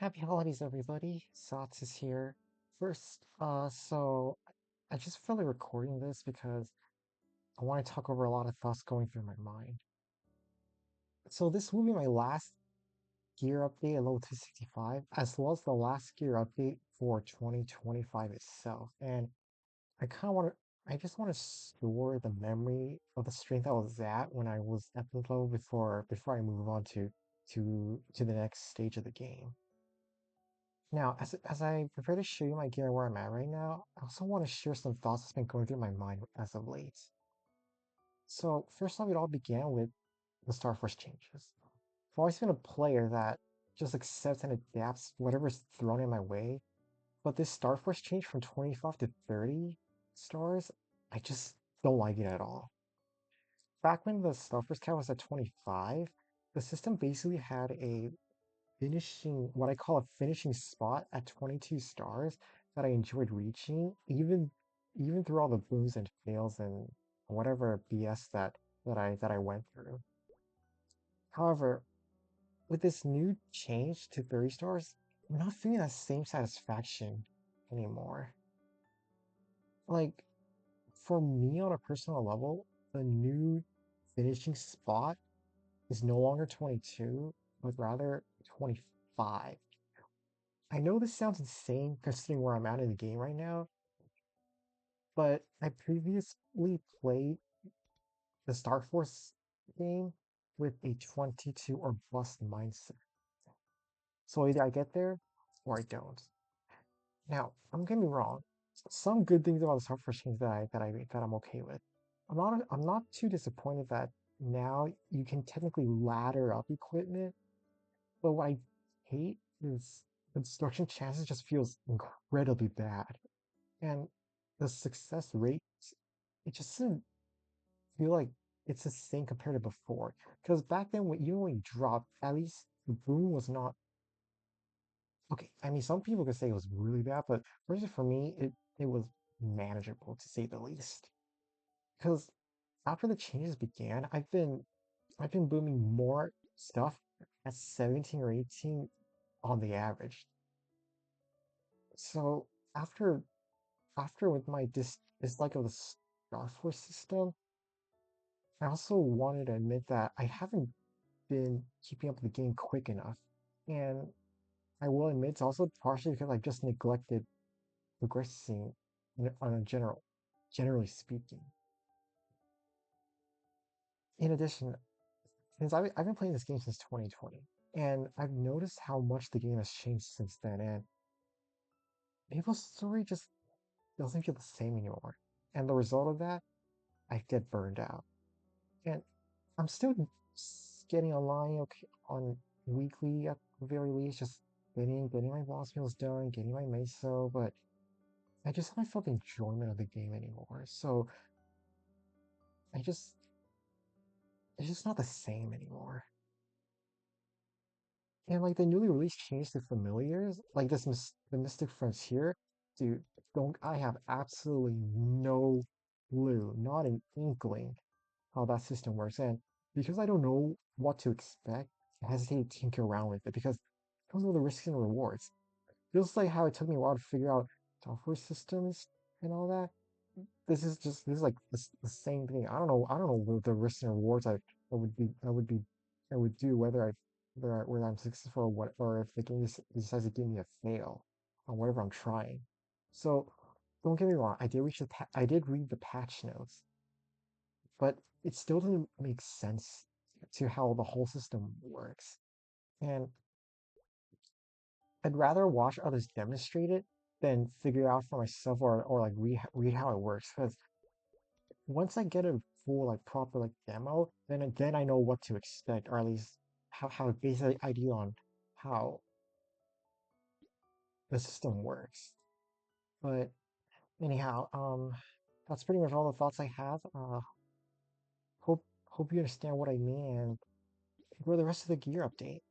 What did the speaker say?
Happy holidays, everybody. Sots is here. First, I just feel like recording this because I want to talk over a lot of thoughts going through my mind. So this will be my last gear update at level 265, as well as the last gear update for 2025 itself. And I kind of want to, I just want to store the memory of the strength I was at when I was at the level before I move on to the next stage of the game. Now, as I prepare to show you my gear where I'm at right now, I also want to share some thoughts that's been going through my mind as of late. So, first off, it all began with the Starforce changes. I've always been a player that just accepts and adapts whatever's thrown in my way, but this Starforce change from 25 to 30 stars, I just don't like it at all. Back when the Starforce count was at 25, the system basically had a what I call a finishing spot at 22 stars that I enjoyed reaching, even through all the booms and fails and whatever BS that I went through. However, with this new change to 30 stars, I'm not feeling that same satisfaction anymore. Like, for me on a personal level, the new finishing spot is no longer 22, but rather 25. I know this sounds insane considering where I'm at in the game right now, but I previously played the Star Force game with a 22 or bust mindset. So either I get there or I don't. Now, I'm gonna be wrong. Some good things about the Star Force games that I'm okay with. I'm not too disappointed that now you can technically ladder up equipment, but what I hate is the destruction chances just feels incredibly bad. And the success rate, it just doesn't feel like it's the same compared to before. Because back then, even when you dropped, at least the boom was not okay. I mean, some people could say it was really bad, but personally for me, it was manageable to say the least. Because after the changes began, I've been booming more stuff at 17 or 18 on the average. So after with my dislike of the Star Force system, I also wanted to admit that I haven't been keeping up with the game quick enough. And I will admit it's also partially because I just neglected progressing on a generally speaking. In addition, since I've been playing this game since 2020, and I've noticed how much the game has changed since then, and Maplestory just doesn't feel the same anymore. And the result of that, I get burned out. And I'm still getting online okay, on weekly at the very least, just getting my boss meals done, getting my meso, but I just haven't felt the enjoyment of the game anymore. So I just it's just not the same anymore. And like the newly released change to familiars, like the Mystic Frontier, dude, don't I have absolutely no clue, not an inkling how that system works. And because I don't know what to expect, I hesitate to tinker around with it because I don't know the risks and rewards. Just like how it took me a while to figure out software systems and all that. This is like the same thing. I don't know what the risks and rewards I would do whether I'm successful or what or if the game decides to give me a fail on whatever I'm trying. So don't get me wrong, I did read the patch notes, but it still doesn't make sense to how the whole system works. And I'd rather watch others demonstrate it than figure out for myself or like read how it works. Because once I get a full like proper like demo, then I know what to expect, or at least how basic idea on how the system works. But anyhow, that's pretty much all the thoughts I have. Hope you understand what I mean and for the rest of the gear update.